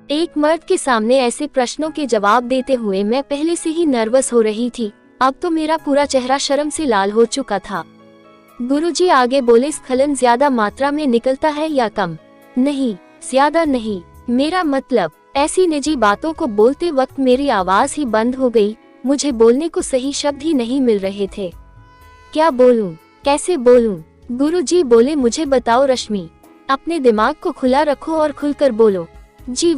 एक मर्द के सामने ऐसे प्रश्नों के जवाब देते हुए मैं पहले से ही नर्वस हो रही थी। अब तो मेरा पूरा चेहरा शर्म से लाल हो चुका था। गुरुजी आगे बोले, स्खलन ज्यादा मात्रा में निकलता है या कम? नहीं, ज्यादा नहीं। मेरा मतलब, ऐसी निजी बातों को बोलते वक्त मेरी आवाज ही बंद हो गई। मुझे बोलने को सही शब्द ही नहीं मिल रहे थे। क्या बोलूं, कैसे बोलूं? गुरुजी बोले, मुझे बताओ रश्मि, अपने दिमाग को खुला रखो और खुलकर बोलो। जी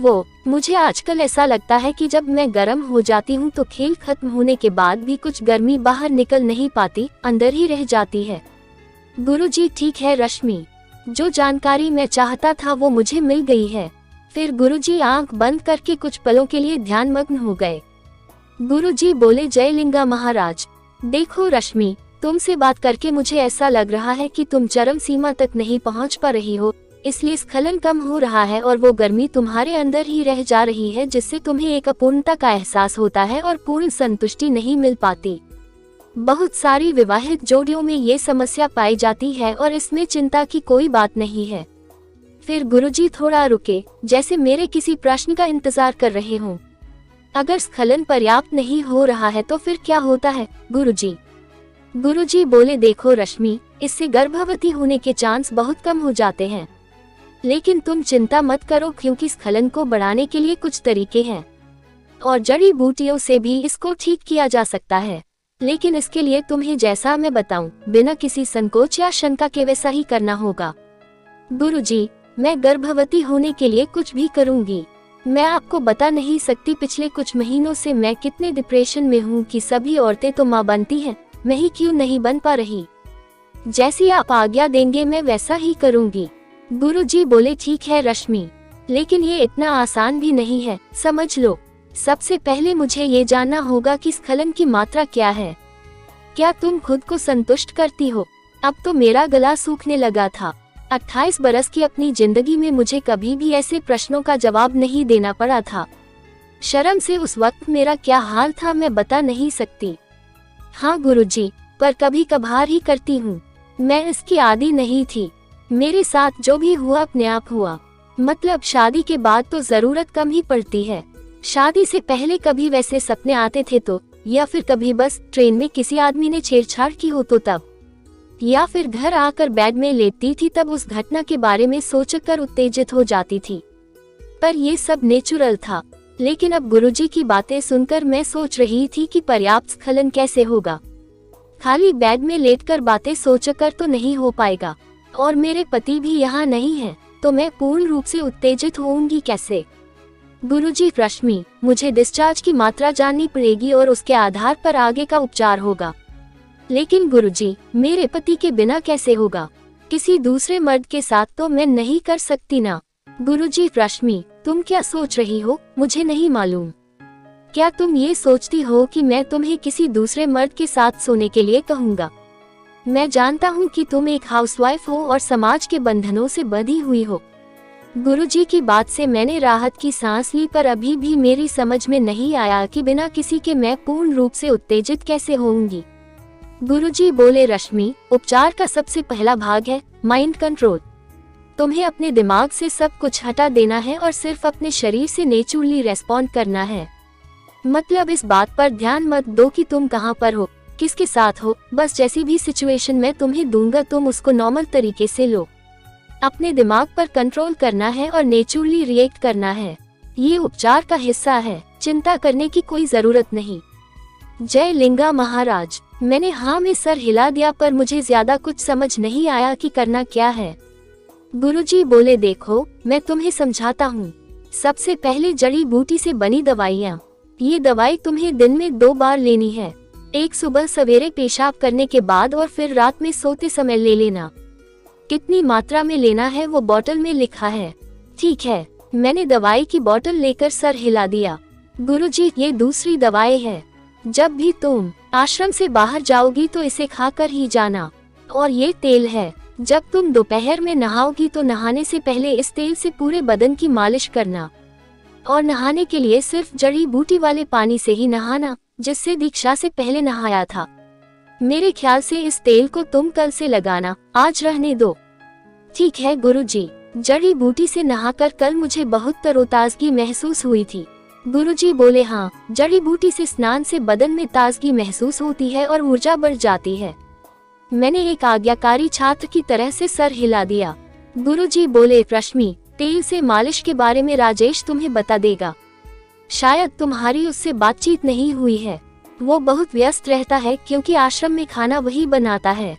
मुझे आजकल ऐसा लगता है कि जब मैं गर्म हो जाती हूँ तो खेल खत्म होने के बाद भी कुछ गर्मी बाहर निकल नहीं पाती, अंदर ही रह जाती है। गुरुजी, ठीक है रश्मि, जो जानकारी मैं चाहता था वो मुझे मिल गई है। फिर गुरुजी आंख बंद करके कुछ पलों के लिए ध्यानमग्न हो गए। गुरुजी बोले, जय लिंगा महाराज। देखो रश्मि, तुमसे बात करके मुझे ऐसा लग रहा है कि तुम चरम सीमा तक नहीं पहुंच पा रही हो, इसलिए स्खलन कम हो रहा है और वो गर्मी तुम्हारे अंदर ही रह जा रही है, जिससे तुम्हें एक अपूर्णता का एहसास होता है और पूर्ण संतुष्टि नहीं मिल पाती। बहुत सारी विवाहित जोड़ियों में ये समस्या पाई जाती है और इसमें चिंता की कोई बात नहीं है। फिर गुरुजी थोड़ा रुके, जैसे मेरे किसी प्रश्न का इंतजार कर रहे हों। अगर स्खलन पर्याप्त नहीं हो रहा है तो फिर क्या होता है गुरुजी? गुरुजी बोले, देखो रश्मि, इससे गर्भवती होने के चांस बहुत कम हो जाते हैं। लेकिन तुम चिंता मत करो, क्योंकि स्खलन को बढ़ाने के लिए कुछ तरीके हैं और जड़ी बूटियों से भी इसको ठीक किया जा सकता है। लेकिन इसके लिए तुम्हें, जैसा मैं बताऊं, बिना किसी संकोच या शंका के वैसा ही करना होगा। गुरुजी, मैं गर्भवती होने के लिए कुछ भी करूंगी। मैं आपको बता नहीं सकती पिछले कुछ महीनों से मैं कितने डिप्रेशन में हूँ कि सभी औरतें तो माँ बनती हैं, मैं ही क्यों नहीं बन पा रही। जैसी आप आज्ञा देंगे मैं वैसा ही करूंगी। गुरुजी बोले, ठीक है रश्मि, लेकिन ये इतना आसान भी नहीं है, समझ लो। सबसे पहले मुझे ये जानना होगा कि स्खलन की मात्रा क्या है। क्या तुम खुद को संतुष्ट करती हो? अब तो मेरा गला सूखने लगा था। 28 बरस की अपनी जिंदगी में मुझे कभी भी ऐसे प्रश्नों का जवाब नहीं देना पड़ा था। शर्म से उस वक्त मेरा क्या हाल था मैं बता नहीं सकती। हाँ गुरुजी, पर कभी कभार ही करती हूँ। मैं इसकी आदी नहीं थी। मेरे साथ जो भी हुआ अपने आप हुआ। मतलब शादी के बाद तो जरूरत कम ही पड़ती है। शादी से पहले कभी वैसे सपने आते थे तो, या फिर कभी बस ट्रेन में किसी आदमी ने छेड़छाड़ की हो तो तब, या फिर घर आकर बेड में लेटती थी तब उस घटना के बारे में सोचकर उत्तेजित हो जाती थी। पर ये सब नेचुरल था। लेकिन अब गुरुजी की बातें सुनकर मैं सोच रही थी कि पर्याप्त स्खलन कैसे होगा। खाली बेड में लेटकर बातें सोचकर तो नहीं हो पाएगा, और मेरे पति भी यहाँ नहीं है, तो मैं पूर्ण रूप से उत्तेजित होऊंगी कैसे? गुरुजी, रश्मि, मुझे डिस्चार्ज की मात्रा जाननी पड़ेगी और उसके आधार पर आगे का उपचार होगा। लेकिन गुरुजी, मेरे पति के बिना कैसे होगा? किसी दूसरे मर्द के साथ तो मैं नहीं कर सकती ना। गुरुजी, रश्मि, तुम क्या सोच रही हो मुझे नहीं मालूम। क्या तुम ये सोचती हो कि मैं तुम्हें किसी दूसरे मर्द के साथ सोने के लिए कहूँगा? मैं जानता हूँ कि तुम एक हाउसवाइफ हो और समाज के बंधनों से बंधी हुई हो। गुरुजी की बात से मैंने राहत की सांस ली, पर अभी भी मेरी समझ में नहीं आया कि बिना किसी के मैं पूर्ण रूप से उत्तेजित कैसे होऊंगी। गुरुजी बोले, रश्मि, उपचार का सबसे पहला भाग है माइंड कंट्रोल। तुम्हें अपने दिमाग से सब कुछ हटा देना है और सिर्फ अपने शरीर से नेचुरली रेस्पॉन्ड करना है। मतलब इस बात पर ध्यान मत दो कि तुम कहाँ पर हो, किसके साथ हो। बस जैसी भी सिचुएशन मैं तुम्हें दूंगा तुम उसको नॉर्मल तरीके से लो। अपने दिमाग पर कंट्रोल करना है और नेचुरली रिएक्ट करना है। ये उपचार का हिस्सा है, चिंता करने की कोई जरूरत नहीं। जय लिंगा महाराज। मैंने हाँ में सर हिला दिया, पर मुझे ज्यादा कुछ समझ नहीं आया कि करना क्या है। गुरुजी बोले, देखो मैं तुम्हें समझाता हूँ। सबसे पहले जड़ी बूटी से बनी दवाइयाँ। ये दवाई तुम्हें दिन में 2 बार लेनी है। एक सुबह सवेरे पेशाब करने के बाद और फिर रात में सोते समय ले लेना। कितनी मात्रा में लेना है वो बोतल में लिखा है। ठीक है, मैंने दवाई की बोतल लेकर सर हिला दिया। गुरुजी, ये दूसरी दवाई है। जब भी तुम आश्रम से बाहर जाओगी तो इसे खाकर ही जाना। और ये तेल है। जब तुम दोपहर में नहाओगी तो नहाने से पहले इस तेल से पूरे बदन की मालिश करना। और नहाने के लिए सिर्फ जड़ी बूटी वाले पानी से ही नहाना, जिससे दीक्षा से पहले नहाया था। मेरे ख्याल से इस तेल को तुम कल से लगाना, आज रहने दो। ठीक है गुरुजी। जड़ी बूटी से नहाकर कल मुझे बहुत तरोताजगी महसूस हुई थी। गुरुजी बोले, हाँ, जड़ी बूटी से स्नान से बदन में ताजगी महसूस होती है और ऊर्जा बढ़ जाती है। मैंने एक आज्ञाकारी छात्र की तरह से सर हिला दिया। गुरुजी बोले, रश्मि, तेल से मालिश के बारे में राजेश तुम्हें बता देगा। शायद तुम्हारी उससे बातचीत नहीं हुई है। वो बहुत व्यस्त रहता है क्योंकि आश्रम में खाना वही बनाता है।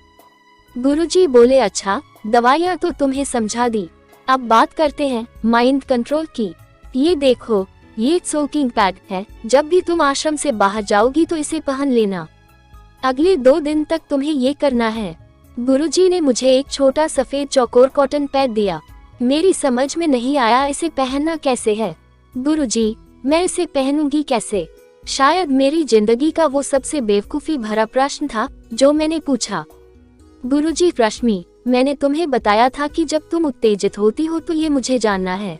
गुरुजी बोले, अच्छा, दवाइयाँ तो तुम्हें समझा दी, अब बात करते हैं माइंड कंट्रोल की। ये देखो, ये सोकिंग पैड है। जब भी तुम आश्रम से बाहर जाओगी तो इसे पहन लेना। अगले 2 दिन तक तुम्हें ये करना है। गुरुजी ने मुझे एक छोटा सफेद चौकोर कॉटन पैड दिया। मेरी समझ में नहीं आया इसे पहनना कैसे है। गुरुजी, मैं इसे पहनूंगी कैसे? शायद मेरी जिंदगी का वो सबसे बेवकूफी भरा प्रश्न था जो मैंने पूछा। गुरुजी, रश्मि, मैंने तुम्हें बताया था कि जब तुम उत्तेजित होती हो तो ये मुझे जानना है।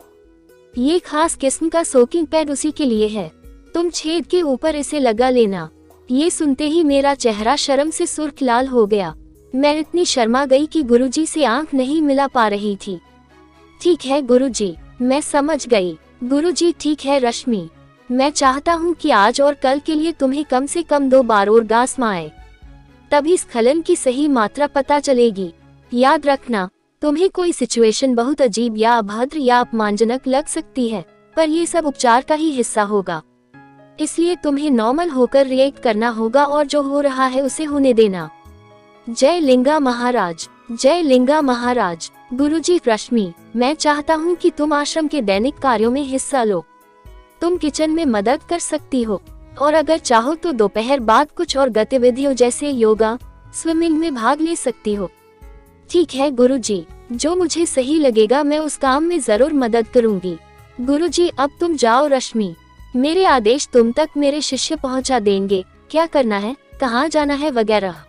ये खास किस्म का सोकिंग पैड उसी के लिए है। तुम छेद के ऊपर इसे लगा लेना। ये सुनते ही मेरा चेहरा शर्म से सुर्ख लाल हो गया। मैं इतनी शर्मा गई कि गुरुजी से आंख नहीं मिला पा रही थी। ठीक है गुरुजी, मैं समझ गई। गुरुजी, ठीक है रश्मि, मैं चाहता हूँ कि आज और कल के लिए तुम्हें कम से कम 2 बार ऑर्गास्म आए, तभी स्खलन की सही मात्रा पता चलेगी। याद रखना, तुम्हें कोई सिचुएशन बहुत अजीब या अभद्र या अपमानजनक लग सकती है, पर ये सब उपचार का ही हिस्सा होगा। इसलिए तुम्हें नॉर्मल होकर रिएक्ट करना होगा और जो हो रहा है उसे होने देना। जय लिंगा महाराज, जय लिंगा महाराज। गुरुजी, रश्मि, मैं चाहता हूँ कि तुम आश्रम के दैनिक कार्यों में हिस्सा लो। तुम किचन में मदद कर सकती हो और अगर चाहो तो दोपहर बाद कुछ और गतिविधियों जैसे योगा, स्विमिंग में भाग ले सकती हो। ठीक है गुरुजी, जो मुझे सही लगेगा मैं उस काम में जरूर मदद करूंगी। गुरुजी, अब तुम जाओ रश्मि, मेरे आदेश तुम तक मेरे शिष्य पहुंचा देंगे। क्या करना है, कहाँ जाना है वगैरह।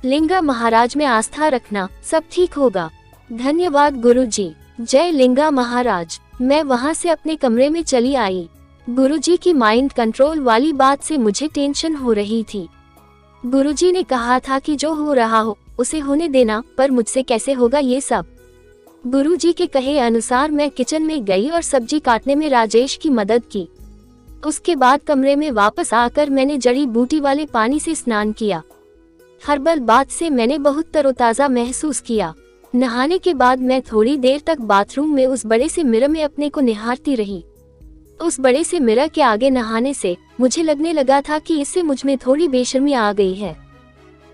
लिंगा महाराज में आस्था रखना, सब ठीक होगा। धन्यवाद गुरुजी। जय लिंगा महाराज। मैं वहाँ से अपने कमरे में चली आई। गुरुजी की माइंड कंट्रोल वाली बात से मुझे टेंशन हो रही थी। गुरुजी ने कहा था कि जो हो रहा हो उसे होने देना, पर मुझसे कैसे होगा ये सब। गुरुजी के कहे अनुसार मैं किचन में गई और सब्जी काटने में राजेश की मदद की। उसके बाद कमरे में वापस आकर मैंने जड़ी बूटी वाले पानी से स्नान किया। हर्बल बाथ से मैंने बहुत तरोताजा महसूस किया। नहाने के बाद मैं थोड़ी देर तक बाथरूम में उस बड़े से मिरर में अपने को निहारती रही। उस बड़े से मिरर के आगे नहाने से मुझे लगने लगा था कि इससे मुझ में थोड़ी बेशर्मी आ गई है।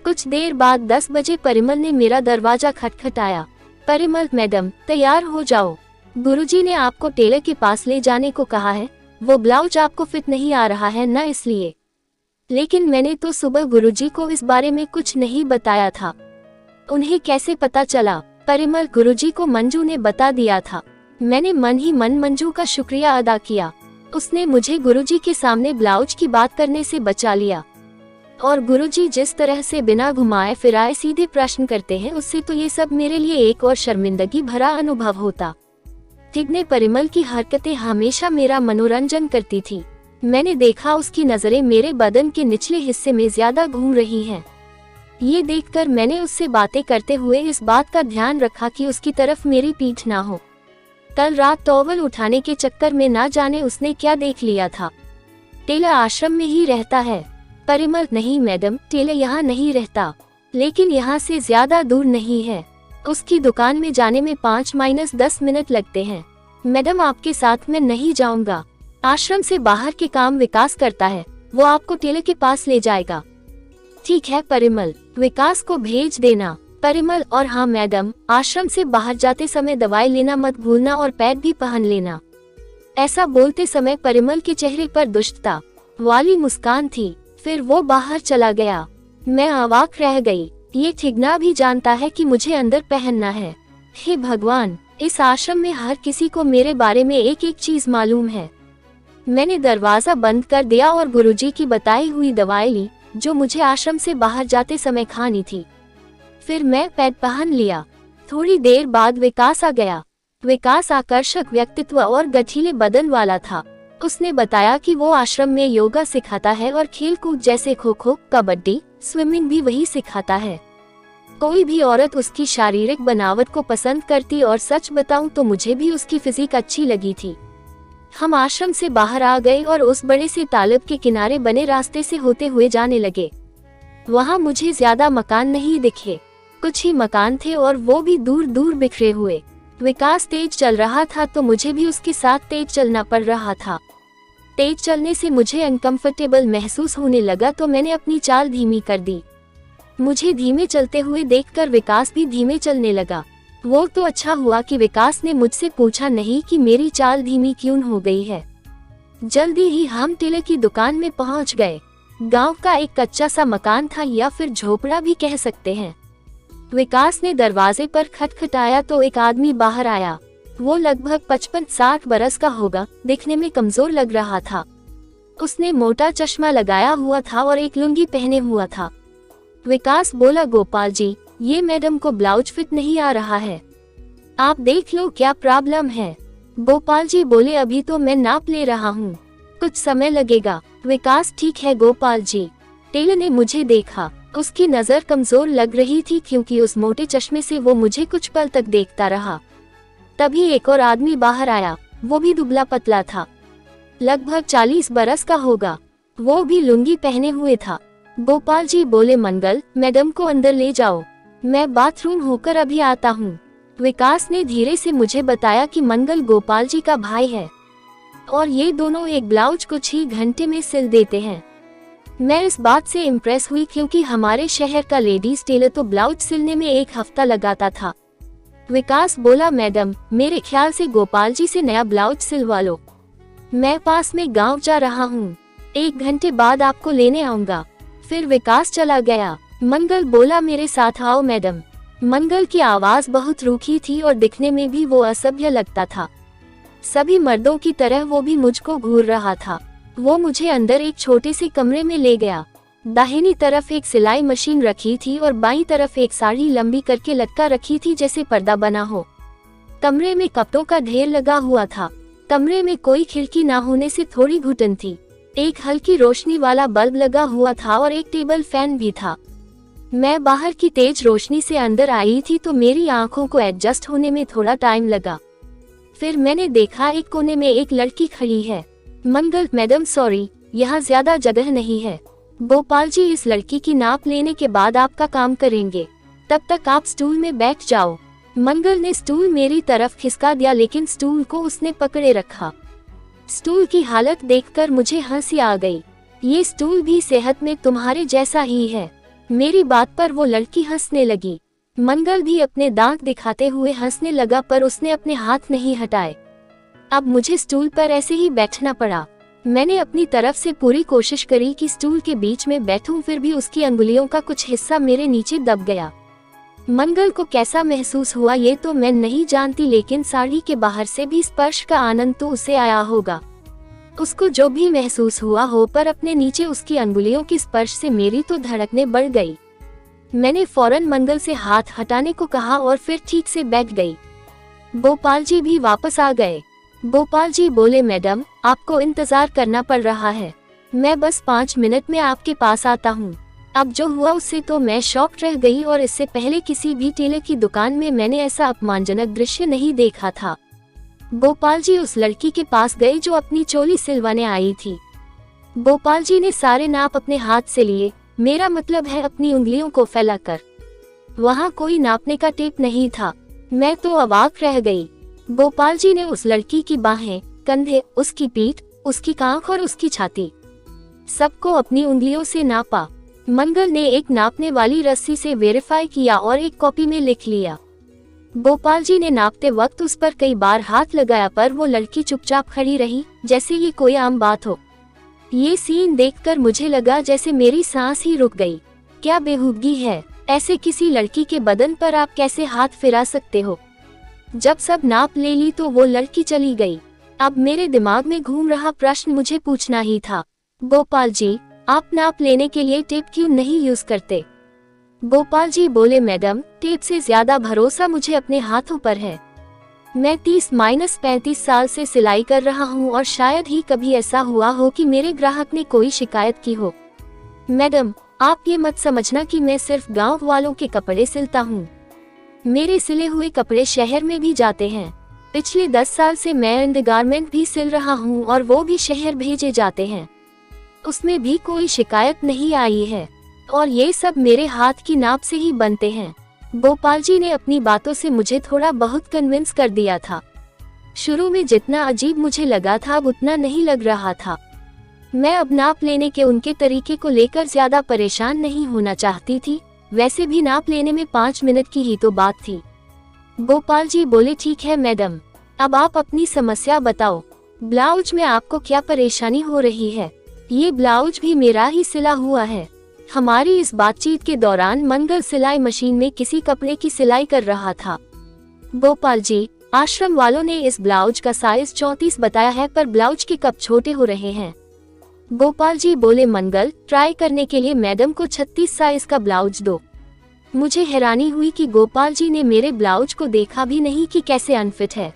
कुछ देर बाद 10 बजे परिमल ने मेरा दरवाजा खटखटाया। परिमल मैडम, तैयार हो जाओ, गुरुजी ने आपको टेलर के पास ले जाने को कहा है। वो ब्लाउज आपको फिट नहीं आ रहा है ना, इसलिए। लेकिन मैंने तो सुबह गुरुजी को इस बारे में कुछ नहीं बताया था। उन्हें कैसे पता चला? परिमल, गुरुजी को मंजू ने बता दिया था। मैंने मन ही मन मंजू का शुक्रिया अदा किया। उसने मुझे गुरुजी के सामने ब्लाउज की बात करने से बचा लिया। और गुरुजी जिस तरह से बिना घुमाए फिराए सीधे प्रश्न करते हैं, उससे तो ये सब मेरे लिए एक और शर्मिंदगी भरा अनुभव होता। तिगने परिमल की हरकतें हमेशा मेरा मनोरंजन करती थी। मैंने देखा उसकी नजरें मेरे बदन के निचले हिस्से में ज्यादा घूम रही हैं। ये देखकर मैंने उससे बातें करते हुए इस बात का ध्यान रखा कि उसकी तरफ मेरी पीठ ना हो। कल रात टॉवल उठाने के चक्कर में ना जाने उसने क्या देख लिया था। टेलर आश्रम में ही रहता है। परिमल, नहीं मैडम, टेलर यहाँ नहीं रहता, लेकिन यहाँ से ज्यादा दूर नहीं है। उसकी दुकान में जाने में 5-10 मिनट लगते हैं। मैडम, आपके साथ मैं नहीं जाऊंगा। आश्रम से बाहर के काम विकास करता है, वो आपको टेलर के पास ले जाएगा। ठीक है परिमल, विकास को भेज देना। परिमल, और हाँ मैडम, आश्रम से बाहर जाते समय दवाई लेना मत भूलना और पैड भी पहन लेना। ऐसा बोलते समय परिमल के चेहरे पर दुष्टता वाली मुस्कान थी। फिर वो बाहर चला गया। मैं अवाक रह गई। ये ठिगना भी जानता है कि मुझे अंदर पहनना है। हे भगवान, इस आश्रम में हर किसी को मेरे बारे में एक एक चीज मालूम है। मैंने दरवाजा बंद कर दिया और गुरुजी की बताई हुई दवाई ली जो मुझे आश्रम से बाहर जाते समय खानी थी। फिर मैं पैड पहन लिया। थोड़ी देर बाद विकास आ गया। विकास आकर्षक व्यक्तित्व और गठीले बदन वाला था। उसने बताया कि वो आश्रम में योगा सिखाता है और खेल कूद जैसे खो खो, कबड्डी, स्विमिंग भी वही सिखाता है। कोई भी औरत उसकी शारीरिक बनावट को पसंद करती, और सच बताऊं तो मुझे भी उसकी फिजिक अच्छी लगी थी। हम आश्रम से बाहर आ गए और उस बड़े से तालाब के किनारे बने रास्ते से होते हुए जाने लगे। वहाँ मुझे ज्यादा मकान नहीं दिखे, कुछ ही मकान थे और वो भी दूर दूर बिखरे हुए। विकास तेज चल रहा था तो मुझे भी उसके साथ तेज चलना पड़ रहा था। तेज चलने से मुझे अनकंफर्टेबल महसूस होने लगा तो मैंने अपनी चाल धीमी कर दी। मुझे धीमे चलते हुए देखकर विकास भी धीमे चलने लगा। वो तो अच्छा हुआ कि विकास ने मुझसे पूछा नहीं कि मेरी चाल धीमी क्यों हो गई है। जल्दी ही हम टेलर की दुकान में पहुंच गए। गांव का एक कच्चा सा मकान था, या फिर झोपड़ा भी कह सकते हैं। विकास ने दरवाजे पर खटखटाया तो एक आदमी बाहर आया। वो लगभग 55-60 बरस का होगा, दिखने में कमजोर लग रहा था। उसने मोटा चश्मा लगाया हुआ था और एक लुंगी पहने हुआ था। विकास बोला, गोपाल जी, ये मैडम को ब्लाउज फिट नहीं आ रहा है, आप देख लो क्या प्रॉब्लम है। गोपाल जी बोले, अभी तो मैं नाप ले रहा हूँ, कुछ समय लगेगा। विकास, ठीक है गोपाल जी। टेलर ने मुझे देखा। उसकी नजर कमजोर लग रही थी क्योंकि उस मोटे चश्मे से वो मुझे कुछ पल तक देखता रहा। तभी एक और आदमी बाहर आया। वो भी दुबला पतला था, लगभग 40 बरस का होगा। वो भी लुंगी पहने हुए था। गोपाल जी बोले, मंगल, मैडम को अंदर ले जाओ, मैं बाथरूम होकर अभी आता हूँ। विकास ने धीरे से मुझे बताया कि मंगल गोपाल जी का भाई है और ये दोनों एक ब्लाउज कुछ ही घंटे में सिल देते हैं। मैं इस बात से इम्प्रेस हुई क्योंकि हमारे शहर का लेडीज टेलर तो ब्लाउज सिलने में 1 हफ्ता लगाता था। विकास बोला, मैडम, मेरे ख्याल से गोपाल जी से नया ब्लाउज सिलवा लो। मैं पास में गांव जा रहा हूँ, 1 घंटे बाद आपको लेने आऊंगा। फिर विकास चला गया। मंगल बोला, मेरे साथ आओ मैडम। मंगल की आवाज बहुत रूखी थी और दिखने में भी वो असभ्य लगता था। सभी मर्दों की तरह वो भी मुझको घूर रहा था। वो मुझे अंदर एक छोटे से कमरे में ले गया। दाहिनी तरफ एक सिलाई मशीन रखी थी और बाईं तरफ एक साड़ी लंबी करके लटका रखी थी जैसे पर्दा बना हो। कमरे में कपड़ों का ढेर लगा हुआ था। कमरे में कोई खिड़की ना होने से थोड़ी घुटन थी। एक हल्की रोशनी वाला बल्ब लगा हुआ था और एक टेबल फैन भी था। मैं बाहर की तेज रोशनी से अंदर आई थी तो मेरी आंखों को एडजस्ट होने में थोड़ा टाइम लगा। फिर मैंने देखा एक कोने में एक लड़की खड़ी है। मंगल, मैडम सॉरी, यहाँ ज्यादा जगह नहीं है। गोपाल जी इस लड़की की नाप लेने के बाद आपका काम करेंगे, तब तक आप स्टूल में बैठ जाओ। मंगल ने स्टूल मेरी तरफ खिसका दिया, लेकिन स्टूल को उसने पकड़े रखा। स्टूल की हालत देखकर मुझे हंसी आ गई। ये स्टूल भी सेहत में तुम्हारे जैसा ही है। मेरी बात पर वो लड़की हंसने लगी। मंगल भी अपने दांत दिखाते हुए हंसने लगा, पर उसने अपने हाथ नहीं हटाए। अब मुझे स्टूल पर ऐसे ही बैठना पड़ा। मैंने अपनी तरफ से पूरी कोशिश करी कि स्टूल के बीच में बैठूं, फिर भी उसकी अंगुलियों का कुछ हिस्सा मेरे नीचे दब गया। मंगल को कैसा महसूस हुआ ये तो मैं नहीं जानती, लेकिन साड़ी के बाहर से भी स्पर्श का आनंद तो उसे आया होगा। उसको जो भी महसूस हुआ हो, पर अपने नीचे उसकी अंगुलियों के स्पर्श से मेरी तो धड़कनें बढ़ गई। मैंने फौरन मंगल से हाथ हटाने को कहा और फिर ठीक से बैठ गई। गोपाल जी भी वापस आ गए। गोपाल जी बोले, मैडम, आपको इंतजार करना पड़ रहा है, मैं बस 5 मिनट में आपके पास आता हूँ। अब जो हुआ उससे तो मैं शॉक रह गई, और इससे पहले किसी भी टेलर की दुकान में मैंने ऐसा अपमानजनक दृश्य नहीं देखा था। गोपाल जी उस लड़की के पास गए जो अपनी चोली सिलवाने आई थी। गोपाल जी ने सारे नाप अपने हाथ से लिए, मेरा मतलब है अपनी उंगलियों को फैलाकर। वहाँ कोई नापने का टेप नहीं था। मैं तो अवाक रह गई। गोपाल जी ने उस लड़की की बाहें, कंधे, उसकी पीठ, उसकी कांख और उसकी छाती, सबको अपनी उंगलियों से नापा। मंगल ने एक नापने वाली रस्सी से वेरीफाई किया और एक कॉपी में लिख लिया। गोपाल जी ने नापते वक्त उस पर कई बार हाथ लगाया, पर वो लड़की चुपचाप खड़ी रही जैसे ये कोई आम बात हो। ये सीन देखकर मुझे लगा जैसे मेरी सांस ही रुक गई। क्या बेहूदगी है, ऐसे किसी लड़की के बदन पर आप कैसे हाथ फिरा सकते हो। जब सब नाप ले ली तो वो लड़की चली गई। अब मेरे दिमाग में घूम रहा प्रश्न मुझे पूछना ही था, गोपाल जी, आप नाप लेने के लिए टेप क्यों नहीं यूज करते। गोपाल जी बोले, मैडम, टेप से ज्यादा भरोसा मुझे अपने हाथों पर है। मैं 30-35 साल से सिलाई कर रहा हूँ और शायद ही कभी ऐसा हुआ हो कि मेरे ग्राहक ने कोई शिकायत की हो। मैडम, आप ये मत समझना कि मैं सिर्फ गांव वालों के कपड़े सिलता हूँ। मेरे सिले हुए कपड़े शहर में भी जाते हैं। पिछले 10 साल से मैं अंडरगारमेंट भी सिल रहा हूँ और वो भी शहर भेजे जाते हैं। उसमें भी कोई शिकायत नहीं आई है और ये सब मेरे हाथ की नाप से ही बनते हैं। गोपाल जी ने अपनी बातों से मुझे थोड़ा बहुत कन्विंस कर दिया था। शुरू में जितना अजीब मुझे लगा था अब उतना नहीं लग रहा था। मैं अब नाप लेने के उनके तरीके को लेकर ज्यादा परेशान नहीं होना चाहती थी। वैसे भी नाप लेने में 5 मिनट की ही तो बात थी। गोपाल जी बोले, ठीक है मैडम, अब आप अपनी समस्या बताओ। ब्लाउज में आपको क्या परेशानी हो रही है? ये ब्लाउज भी मेरा ही सिला हुआ है। हमारी इस बातचीत के दौरान मंगल सिलाई मशीन में किसी कपड़े की सिलाई कर रहा था। गोपाल जी, आश्रम वालों ने इस ब्लाउज का साइज 34 बताया है, पर ब्लाउज के कप छोटे हो रहे हैं। गोपाल जी बोले, मंगल, ट्राई करने के लिए मैडम को 36 साइज का ब्लाउज दो। मुझे हैरानी हुई कि गोपाल जी ने मेरे ब्लाउज को देखा भी नहीं कि कैसे अनफिट है।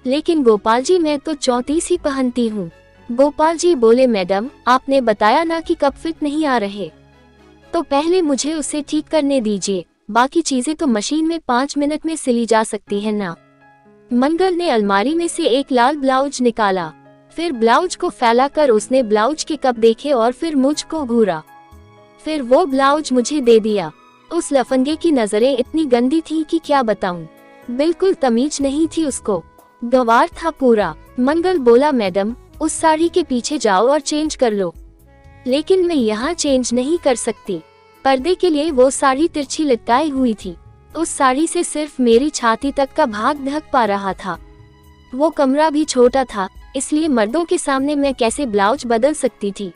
लेकिन गोपाल जी, मैं तो 34 ही पहनती हूँ। गोपाल जी बोले, मैडम आपने बताया ना कि कप फिट नहीं आ रहे, तो पहले मुझे उसे ठीक करने दीजिए। बाकी चीजें तो मशीन में 5 मिनट में सिली जा सकती है ना। मंगल ने अलमारी में से एक लाल ब्लाउज निकाला, फिर ब्लाउज को फैलाकर उसने ब्लाउज के कप देखे और फिर मुझको घूरा, फिर वो ब्लाउज मुझे दे दिया। उस लफंगे की नजरें इतनी गंदी थी कि क्या बताऊं। बिल्कुल तमीज नहीं थी उसको, गंवार था पूरा। मंगल बोला, मैडम उस साड़ी के पीछे जाओ और चेंज कर लो। लेकिन मैं यहाँ चेंज नहीं कर सकती। पर्दे के लिए वो साड़ी तिरछी लटकाई हुई थी। उस साड़ी से सिर्फ मेरी छाती तक का भाग ढक पा रहा था। वो कमरा भी छोटा था, इसलिए मर्दों के सामने मैं कैसे ब्लाउज बदल सकती थी।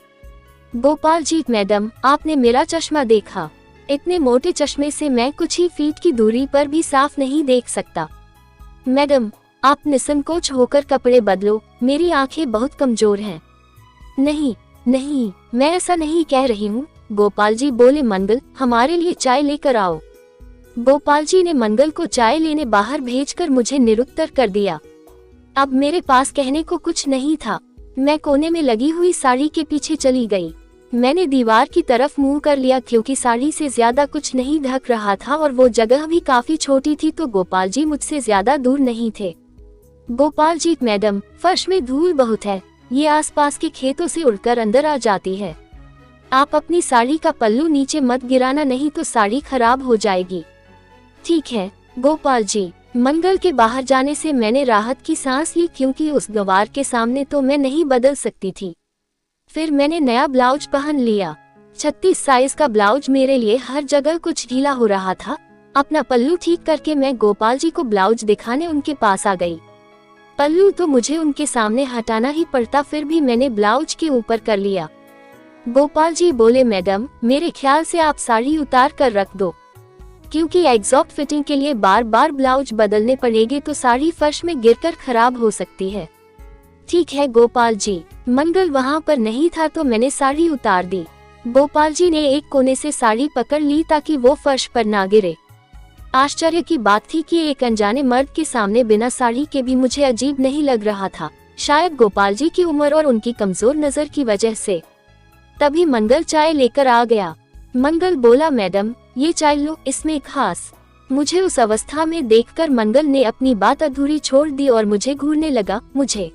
गोपाल जी, मैडम आपने मेरा चश्मा देखा? इतने मोटे चश्मे से मैं कुछ ही फीट की दूरी पर भी साफ नहीं देख सकता। मैडम आप निसंकोच होकर कपड़े बदलो, मेरी आंखें बहुत कमजोर हैं। नहीं नहीं, मैं ऐसा नहीं कह रही हूँ। गोपाल जी बोले, मंगल हमारे लिए चाय लेकर आओ। गोपाल जी ने मंगल को चाय लेने बाहर भेजकर मुझे निरुत्तर कर दिया। अब मेरे पास कहने को कुछ नहीं था। मैं कोने में लगी हुई साड़ी के पीछे चली गई। मैंने दीवार की तरफ मुंह कर लिया क्योंकि साड़ी से ज्यादा कुछ नहीं ढक रहा था और वो जगह भी काफी छोटी थी, तो गोपाल जी मुझसे ज्यादा दूर नहीं थे। गोपाल जी, मैडम फर्श में धूल बहुत है, ये आसपास के खेतों से उड़कर अंदर आ जाती है। आप अपनी साड़ी का पल्लू नीचे मत गिराना, नहीं तो साड़ी खराब हो जाएगी। ठीक है गोपाल जी। मंगल के बाहर जाने से मैंने राहत की सांस ली क्योंकि उस गंवार के सामने तो मैं नहीं बदल सकती थी। फिर मैंने नया ब्लाउज पहन लिया। 36 साइज का ब्लाउज मेरे लिए हर जगह कुछ ढीला हो रहा था। अपना पल्लू ठीक करके मैं गोपाल जी को ब्लाउज दिखाने उनके पास आ गई। पल्लू तो मुझे उनके सामने हटाना ही पड़ता, फिर भी मैंने ब्लाउज के ऊपर कर लिया। गोपाल जी बोले, मैडम मेरे ख्याल से आप साड़ी उतार कर रख दो, क्योंकि एग्जॉस्ट फिटिंग के लिए बार बार ब्लाउज बदलने पड़ेंगे तो साड़ी फर्श में गिरकर खराब हो सकती है। ठीक है गोपाल जी। मंगल वहाँ पर नहीं था तो मैंने साड़ी उतार दी। गोपाल जी ने एक कोने से साड़ी पकड़ ली ताकि वो फर्श पर ना गिरे। आश्चर्य की बात थी कि एक अनजाने मर्द के सामने बिना साड़ी के भी मुझे अजीब नहीं लग रहा था, शायद गोपाल जी की उम्र और उनकी कमजोर नजर की वजह से। तभी मंगल चाय लेकर आ गया। मंगल बोला, मैडम ये चाय लो, इसमें खास। मुझे उस अवस्था में देखकर मंगल ने अपनी बात अधूरी छोड़ दी और मुझे घूरने लगा। मुझे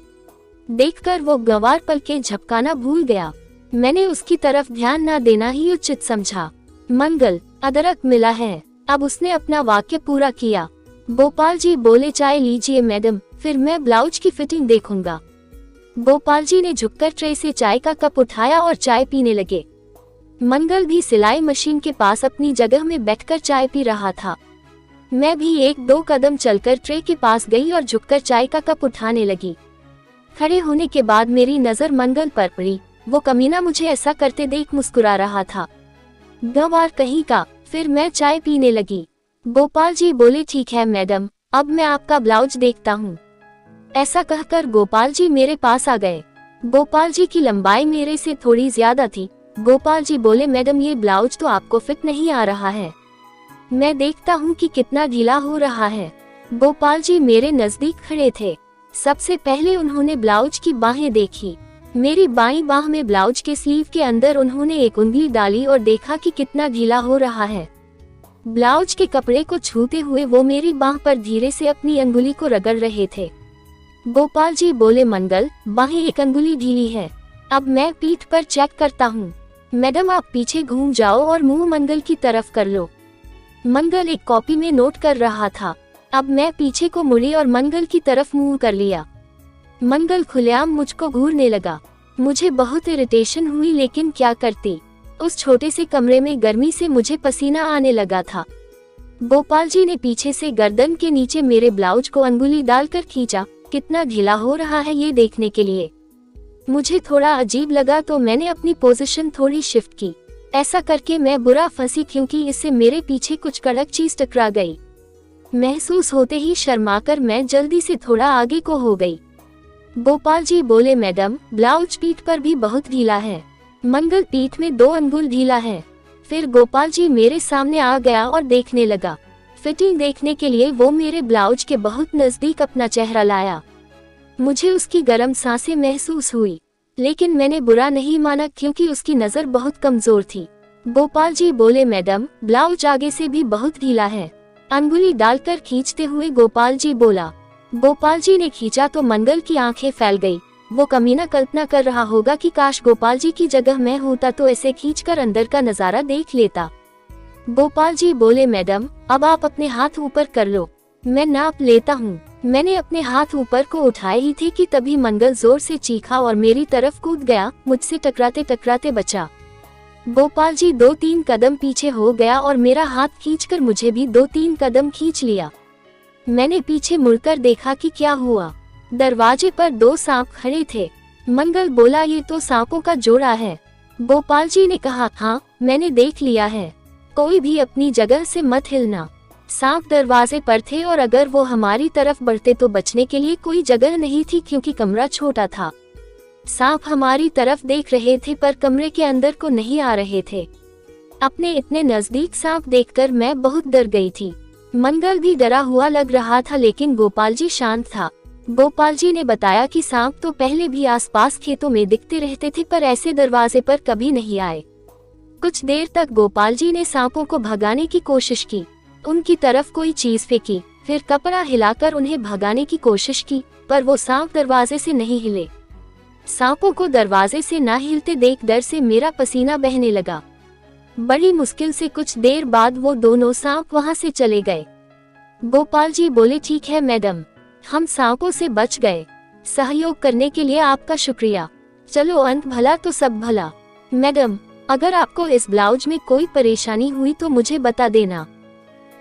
देखकर वो गंवार पल के झपकाना भूल गया। मैंने उसकी तरफ ध्यान न देना ही उचित समझा। मंगल, अदरक मिला है। अब उसने अपना वाक्य पूरा किया। गोपाल जी बोले, चाय लीजिए मैडम, फिर मैं ब्लाउज की फिटिंग देखूंगा। गोपाल जी ने झुककर ट्रे से चाय का कप उठाया और चाय पीने लगे। मंगल भी सिलाई मशीन के पास अपनी जगह में बैठकर चाय पी रहा था। मैं भी 1-2 कदम चलकर ट्रे के पास गई और झुककर चाय का कप उठाने लगी। खड़े होने के बाद मेरी नजर मंगल पर पड़ी। वो कमीना मुझे ऐसा करते देख मुस्कुरा रहा था। गंवार कहीं का। फिर मैं चाय पीने लगी। गोपाल जी बोले, ठीक है मैडम, अब मैं आपका ब्लाउज देखता हूँ। ऐसा कहकर गोपाल जी मेरे पास आ गए। गोपाल जी की लंबाई मेरे से थोड़ी ज्यादा थी। गोपाल जी बोले, मैडम ये ब्लाउज तो आपको फिट नहीं आ रहा है, मैं देखता हूँ कि कितना ढीला हो रहा है। गोपाल जी मेरे नजदीक खड़े थे। सबसे पहले उन्होंने ब्लाउज की बाहें देखी, मेरी बाईं बाह में ब्लाउज के स्लीव के अंदर उन्होंने एक उंगली डाली और देखा कि कितना ढीला हो रहा है। ब्लाउज के कपड़े को छूते हुए वो मेरी बाह पर धीरे से अपनी अंगुली को रगड़ रहे थे। गोपाल जी बोले, मंगल, बाहें एक अंगुली ढीली है, अब मैं पीठ पर चेक करता हूँ। मैडम आप पीछे घूम जाओ और मुंह मंगल की तरफ कर लो। मंगल एक कॉपी में नोट कर रहा था। अब मैं पीछे को मुड़ी और मंगल की तरफ मुंह कर लिया। मंगल खुलेआम मुझको घूरने लगा। मुझे बहुत इरिटेशन हुई, लेकिन क्या करती। उस छोटे से कमरे में गर्मी से मुझे पसीना आने लगा था। गोपाल जी ने पीछे से गर्दन के नीचे मेरे ब्लाउज को अंगुली डालकर खींचा, कितना ढीला हो रहा है ये देखने के लिए। मुझे थोड़ा अजीब लगा तो मैंने अपनी पोजीशन थोड़ी शिफ्ट की। ऐसा करके मैं बुरा फंसी क्योंकि इससे मेरे पीछे कुछ कड़क चीज टकरा गई। महसूस होते ही शर्माकर मैं जल्दी से थोड़ा आगे को हो गई। गोपाल जी बोले, मैडम ब्लाउज पीठ पर भी बहुत ढीला है, मंगल पीठ में 2 अंगुल ढीला है। फिर गोपाल जी मेरे सामने आ गया और देखने लगा। फिटिंग देखने के लिए वो मेरे ब्लाउज के बहुत नजदीक अपना चेहरा लाया। मुझे उसकी गर्म सांसें महसूस हुई, लेकिन मैंने बुरा नहीं माना क्योंकि उसकी नजर बहुत कमजोर थी। गोपाल जी बोले, मैडम ब्लाउज आगे से भी बहुत ढीला है। अंगुली डालकर खींचते हुए गोपाल जी बोला। गोपाल जी ने खींचा तो मंगल की आंखें फैल गई। वो कमीना कल्पना कर रहा होगा कि काश गोपाल जी की जगह मैं होता तो ऐसे खींचकर अंदर का नजारा देख लेता। गोपाल जी बोले, मैडम अब आप अपने हाथ ऊपर कर लो, मैं नाप लेता हूँ। मैंने अपने हाथ ऊपर को उठाए ही थे कि तभी मंगल जोर से चीखा और मेरी तरफ कूद गया। मुझसे टकराते टकराते बचा। गोपाल जी 2-3 कदम पीछे हो गया और मेरा हाथ खींचकर मुझे भी 2-3 कदम खींच लिया। मैंने पीछे मुड़कर देखा कि क्या हुआ। दरवाजे पर 2 सांप खड़े थे। मंगल बोला, ये तो सांपों का जोड़ा है। गोपाल जी ने कहा, हाँ मैंने देख लिया है, कोई भी अपनी जगह से मत हिलना। सांप दरवाजे पर थे और अगर वो हमारी तरफ बढ़ते तो बचने के लिए कोई जगह नहीं थी क्योंकि कमरा छोटा था। सांप हमारी तरफ देख रहे थे पर कमरे के अंदर को नहीं आ रहे थे। अपने इतने नजदीक सांप देखकर मैं बहुत डर गई थी। मंगल भी डरा हुआ लग रहा था, लेकिन गोपाल जी शांत था। गोपाल जी ने बताया कि सांप तो पहले भी आसपास खेतों में दिखते रहते थे पर ऐसे दरवाजे पर कभी नहीं आए। कुछ देर तक गोपाल जी ने सांपों को भगाने की कोशिश की, उनकी तरफ कोई चीज फेंकी, फिर कपड़ा हिलाकर उन्हें भगाने की कोशिश की, पर वो सांप दरवाजे से नहीं हिले। सांपों को दरवाजे से ना हिलते देख डर से मेरा पसीना बहने लगा। बड़ी मुश्किल से कुछ देर बाद वो दोनों सांप वहां से चले गए। गोपाल जी बोले, ठीक है मैडम, हम सांपों से बच गए। सहयोग करने के लिए आपका शुक्रिया। चलो अंत भला तो सब भला। मैडम अगर आपको इस ब्लाउज में कोई परेशानी हुई तो मुझे बता देना।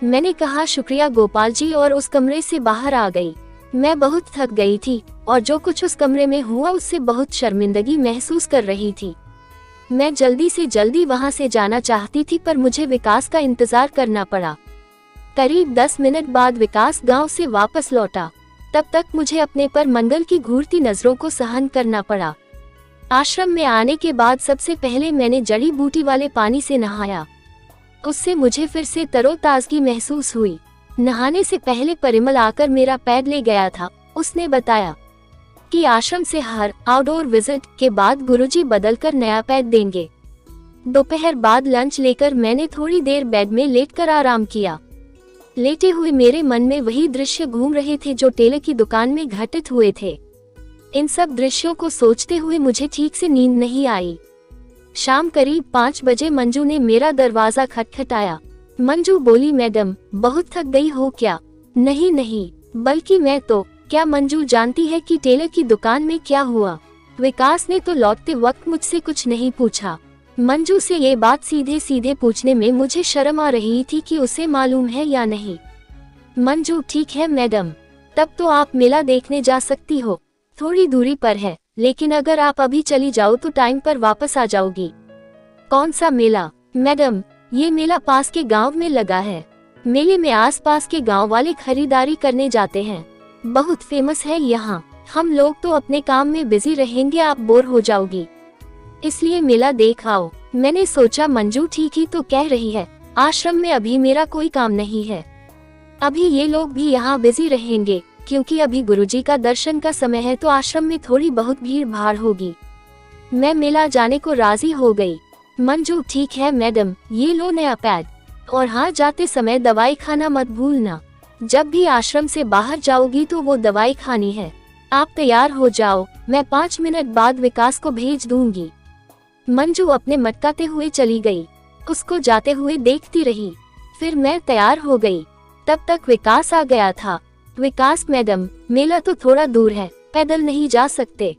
मैंने कहा, शुक्रिया गोपाल जी, और उस कमरे से बाहर आ गई। मैं बहुत थक गई थी और जो कुछ उस कमरे में हुआ उससे बहुत शर्मिंदगी महसूस कर रही थी। मैं जल्दी से जल्दी वहां से जाना चाहती थी पर मुझे विकास का इंतजार करना पड़ा। करीब 10 मिनट बाद विकास गांव से वापस लौटा। तब तक मुझे अपने पर मंगल की घूरती नजरों को सहन करना पड़ा। आश्रम में आने के बाद सबसे पहले मैंने जड़ी बूटी वाले पानी से नहाया। उससे मुझे फिर से तरोताजगी महसूस हुई। नहाने से पहले परिमल आकर मेरा पैड ले गया था। उसने बताया कि आश्रम से हर आउटडोर विजिट के बाद गुरुजी बदलकर नया पैड देंगे। दोपहर बाद लंच लेकर मैंने थोड़ी देर बेड में लेटकर आराम किया। लेटे हुए मेरे मन में वही दृश्य घूम रहे थे जो टेलर की दुकान में घटित हुए थे। इन सब दृश्यों को सोचते हुए मुझे ठीक से नींद नहीं आई। शाम करीब 5 बजे मंजू ने मेरा दरवाजा खटखटाया। मंजू बोली, मैडम बहुत थक गई हो क्या? नहीं नहीं, बल्कि मैं तो क्या मंजू जानती है कि टेलर की दुकान में क्या हुआ? विकास ने तो लौटते वक्त मुझसे कुछ नहीं पूछा। मंजू से ये बात सीधे सीधे पूछने में मुझे शर्म आ रही थी कि उसे मालूम है या नहीं। मंजू, ठीक है मैडम, तब तो आप मेला देखने जा सकती हो, थोड़ी दूरी पर है, लेकिन अगर आप अभी चली जाओ तो टाइम पर वापस आ जाओगी। कौन सा मेला? मैडम ये मेला पास के गांव में लगा है। मेले में आसपास के गांव वाले खरीदारी करने जाते हैं, बहुत फेमस है यहाँ। हम लोग तो अपने काम में बिजी रहेंगे, आप बोर हो जाओगी, इसलिए मेला देख आओ। मैंने सोचा मंजू ठीक ही तो कह रही है, आश्रम में अभी मेरा कोई काम नहीं है, अभी ये लोग भी यहाँ बिजी रहेंगे क्योंकि अभी गुरुजी का दर्शन का समय है तो आश्रम में थोड़ी बहुत भीड़ भाड़ होगी। मैं मेला जाने को राजी हो गई। मंजू, ठीक है मैडम, ये लो नया पैड, और हाँ, जाते समय दवाई खाना मत भूलना। जब भी आश्रम से बाहर जाओगी तो वो दवाई खानी है। आप तैयार हो जाओ, मैं 5 मिनट बाद विकास को भेज दूंगी। मंजू अपने मटकाते हुए चली गई। उसको जाते हुए देखती रही। फिर मैं तैयार हो गई। तब तक विकास आ गया था। विकास, मैडम, मेला तो थोड़ा दूर है, पैदल नहीं जा सकते।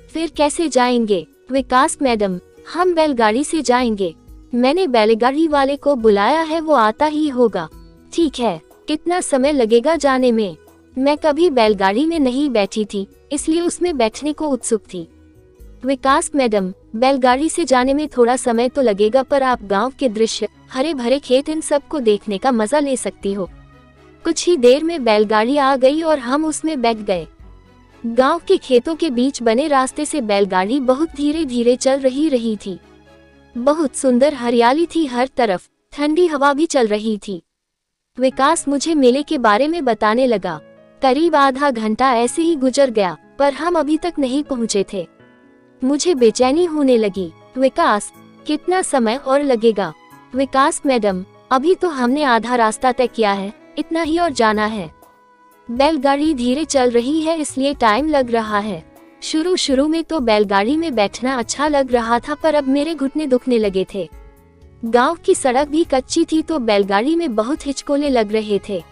फिर कैसे जाएंगे? विकास, मैडम, हम बैलगाड़ी से जाएंगे। मैंने बैलगाड़ी वाले को बुलाया है, वो आता ही होगा। ठीक है, कितना समय लगेगा जाने में? मैं कभी बैलगाड़ी में नहीं बैठी थी, इसलिए उसमें बैठने को उत्सुक थी। विकास, मैडम, बैलगाड़ी से जाने में थोड़ा समय तो लगेगा, पर आप गांव के दृश्य, हरे भरे खेत, इन सब को देखने का मजा ले सकती हो। कुछ ही देर में बैलगाड़ी आ गई और हम उसमें बैठ गए। गांव के खेतों के बीच बने रास्ते से बैलगाड़ी बहुत धीरे धीरे चल रही थी। बहुत सुंदर हरियाली थी हर तरफ, ठंडी हवा भी चल रही थी। विकास मुझे मेले के बारे में बताने लगा। करीब आधा घंटा ऐसे ही गुजर गया, पर हम अभी तक नहीं पहुंचे थे। मुझे बेचैनी होने लगी। विकास, कितना समय और लगेगा? विकास, मैडम, अभी तो हमने आधा रास्ता तय किया है, इतना ही और जाना है। बैलगाड़ी धीरे चल रही है, इसलिए टाइम लग रहा है। शुरू में तो बैलगाड़ी में बैठना अच्छा लग रहा था, पर अब मेरे घुटने दुखने लगे थे। गांव की सड़क भी कच्ची थी, तो बैलगाड़ी में बहुत हिचकोले लग रहे थे।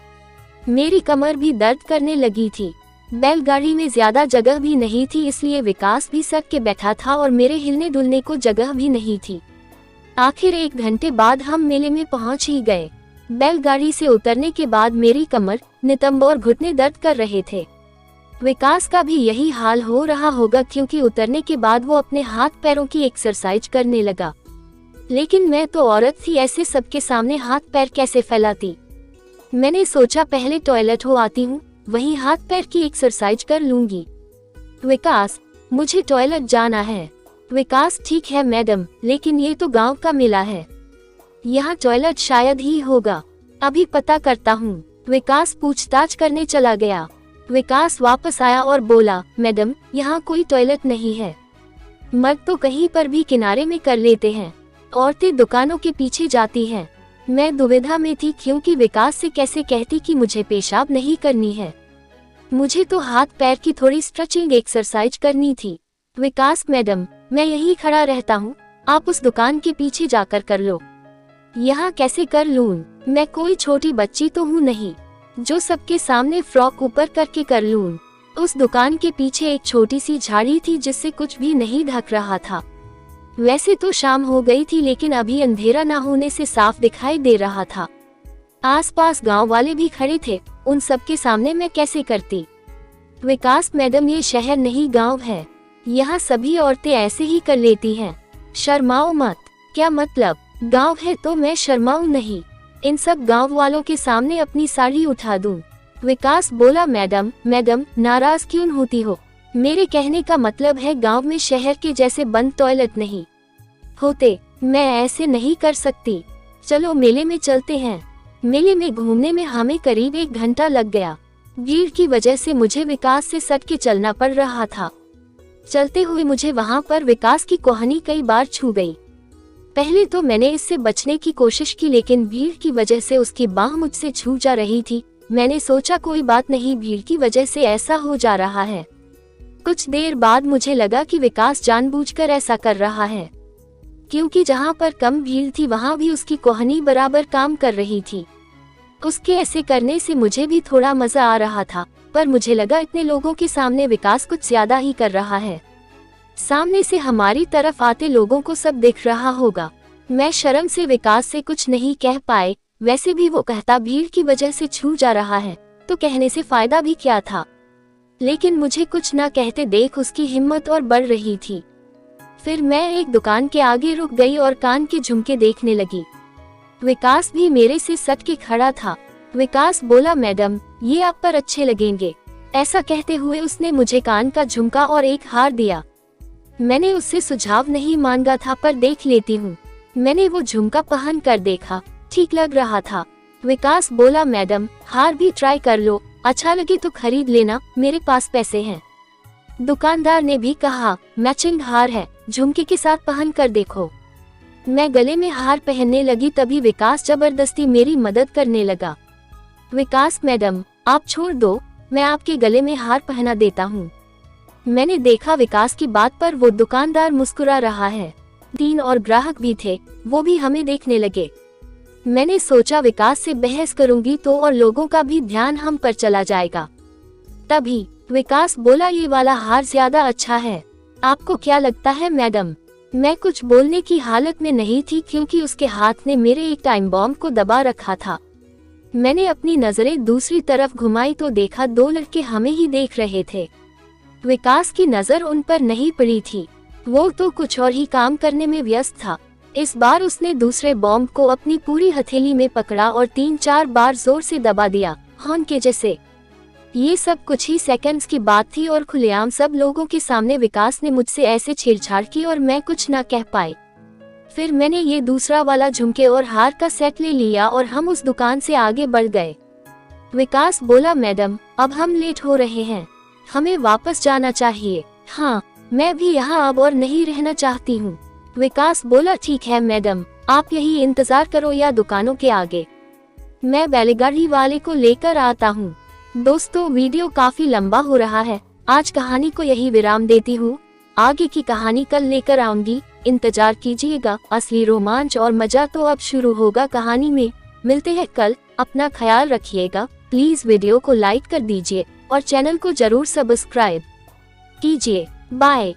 मेरी कमर भी दर्द करने लगी थी। बैलगाड़ी में ज्यादा जगह भी नहीं थी, इसलिए विकास भी सक के बैठा था और मेरे हिलने डुलने को जगह भी नहीं थी। आखिर 1 घंटे बाद हम मेले में पहुंच ही गए। बैलगाड़ी से उतरने के बाद मेरी कमर, नितंब और घुटने दर्द कर रहे थे। विकास का भी यही हाल हो रहा होगा, क्योंकि उतरने के बाद वो अपने हाथ पैरों की एक्सरसाइज करने लगा। लेकिन मैं तो औरत थी, ऐसे सबके सामने हाथ पैर कैसे फैलाती? मैंने सोचा पहले टॉयलेट हो आती हूँ, वहीं हाथ पैर की एक्सरसाइज कर लूंगी। विकास, मुझे टॉयलेट जाना है। विकास, ठीक है मैडम, लेकिन ये तो गांव का मेला है, यहाँ टॉयलेट शायद ही होगा, अभी पता करता हूँ। विकास पूछताछ करने चला गया। विकास वापस आया और बोला, मैडम, यहाँ कोई टॉयलेट नहीं है। मर्द तो कहीं पर भी किनारे में कर लेते हैं, औरतें दुकानों के पीछे जाती हैं। मैं दुविधा में थी, क्योंकि विकास से कैसे कहती कि मुझे पेशाब नहीं करनी है। मुझे तो हाथ पैर की थोड़ी स्ट्रेचिंग एक्सरसाइज करनी थी। विकास, मैडम, मैं यही खड़ा रहता हूँ, आप उस दुकान के पीछे जाकर कर लो। यहाँ कैसे कर लूं? मैं कोई छोटी बच्ची तो हूँ नहीं, जो सबके सामने फ्रॉक ऊपर करके कर लूं। उस दुकान के पीछे एक छोटी सी झाड़ी थी, जिससे कुछ भी नहीं ढक रहा था। वैसे तो शाम हो गई थी, लेकिन अभी अंधेरा ना होने से साफ दिखाई दे रहा था। आसपास गांव वाले भी खड़े थे, उन सबके सामने मैं कैसे करती? विकास, मैडम, ये शहर नहीं गांव है, यहाँ सभी औरतें ऐसे ही कर लेती हैं, शर्माओ मत। क्या मतलब? गांव है तो मैं शर्माऊं नहीं? इन सब गांव वालों के सामने अपनी साड़ी उठा दूं? विकास बोला, मैडम, नाराज क्यों होती हो? मेरे कहने का मतलब है, गांव में शहर के जैसे बंद टॉयलेट नहीं होते। मैं ऐसे नहीं कर सकती। चलो मेले में चलते हैं। मेले में घूमने में हमें करीब 1 घंटा लग गया। भीड़ की वजह से मुझे विकास से सट के चलना पड़ रहा था। चलते हुए मुझे वहां पर विकास की कोहनी कई बार छू गई। पहले तो मैंने इससे बचने की कोशिश की, लेकिन भीड़ की वजह से उसकी बाह मुझसे छू जा रही थी। मैंने सोचा कोई बात नहीं, भीड़ की वजह से ऐसा हो जा रहा है। कुछ देर बाद मुझे लगा कि विकास जानबूझकर ऐसा कर रहा है, क्योंकि जहां पर कम भीड़ थी वहां भी उसकी कोहनी बराबर काम कर रही थी। उसके ऐसे करने से मुझे भी थोड़ा मजा आ रहा था, पर मुझे लगा इतने लोगों के सामने विकास कुछ ज्यादा ही कर रहा है। सामने से हमारी तरफ आते लोगों को सब दिख रहा होगा। मैं शर्म से विकास से कुछ नहीं कह पाए। वैसे भी वो कहता भीड़ की वजह से छू जा रहा है, तो कहने से फायदा भी क्या था। लेकिन मुझे कुछ ना कहते देख उसकी हिम्मत और बढ़ रही थी। फिर मैं एक दुकान के आगे रुक गई और कान के झुमके देखने लगी। विकास भी मेरे से सट के खड़ा था। विकास बोला, मैडम, ये आप पर अच्छे लगेंगे। ऐसा कहते हुए उसने मुझे कान का झुमका और एक हार दिया। मैंने उससे सुझाव नहीं मांगा था, पर देख लेती हूँ। मैंने वो झुमका पहन कर देखा, ठीक लग रहा था। विकास बोला, मैडम, हार भी ट्राई कर लो, अच्छा लगे तो खरीद लेना, मेरे पास पैसे हैं। दुकानदार ने भी कहा, मैचिंग हार है, झुमके के साथ पहन कर देखो। मैं गले में हार पहनने लगी तभी विकास जबरदस्ती मेरी मदद करने लगा। विकास मैडम, आप छोड़ दो, मैं आपके गले में हार पहना देता हूँ। मैंने देखा विकास की बात पर वो दुकानदार मुस्कुरा रहा है। 3 और ग्राहक भी थे, वो भी हमें देखने लगे। मैंने सोचा विकास से बहस करूंगी तो और लोगों का भी ध्यान हम पर चला जाएगा। तभी विकास बोला, ये वाला हार ज्यादा अच्छा है, आपको क्या लगता है मैडम? मैं कुछ बोलने की हालत में नहीं थी क्योंकि उसके हाथ ने मेरे एक टाइम बॉम्ब को दबा रखा था। मैंने अपनी नजरें दूसरी तरफ घुमाई तो देखा 2 लड़के हमें ही देख रहे थे। विकास की नजर उन पर नहीं पड़ी थी, वो तो कुछ और ही काम करने में व्यस्त था। इस बार उसने दूसरे बॉम्ब को अपनी पूरी हथेली में पकड़ा और 3-4 बार जोर से दबा दिया, हॉर्न के जैसे। ये सब कुछ ही सेकंड्स की बात थी और खुलेआम सब लोगों के सामने विकास ने मुझसे ऐसे छेड़छाड़ की और मैं कुछ ना कह पाई। फिर मैंने ये दूसरा वाला झुमके और हार का सेट ले लिया और हम उस दुकान से आगे बढ़ गए। विकास बोला, मैडम अब हम लेट हो रहे हैं, हमें वापस जाना चाहिए। हाँ, मैं भी यहाँ अब और नहीं रहना चाहती हूँ। विकास बोला, ठीक है मैडम, आप यही इंतजार करो या दुकानों के आगे, मैं बैलगाड़ी वाले को लेकर आता हूँ। दोस्तों, वीडियो काफी लंबा हो रहा है, आज कहानी को यही विराम देती हूँ। आगे की कहानी कल लेकर आऊंगी, इंतजार कीजिएगा। असली रोमांच और मजा तो अब शुरू होगा कहानी में। मिलते हैं कल, अपना ख्याल रखिएगा। प्लीज वीडियो को लाइक कर दीजिए और चैनल को जरूर सब्सक्राइब कीजिए। बाय।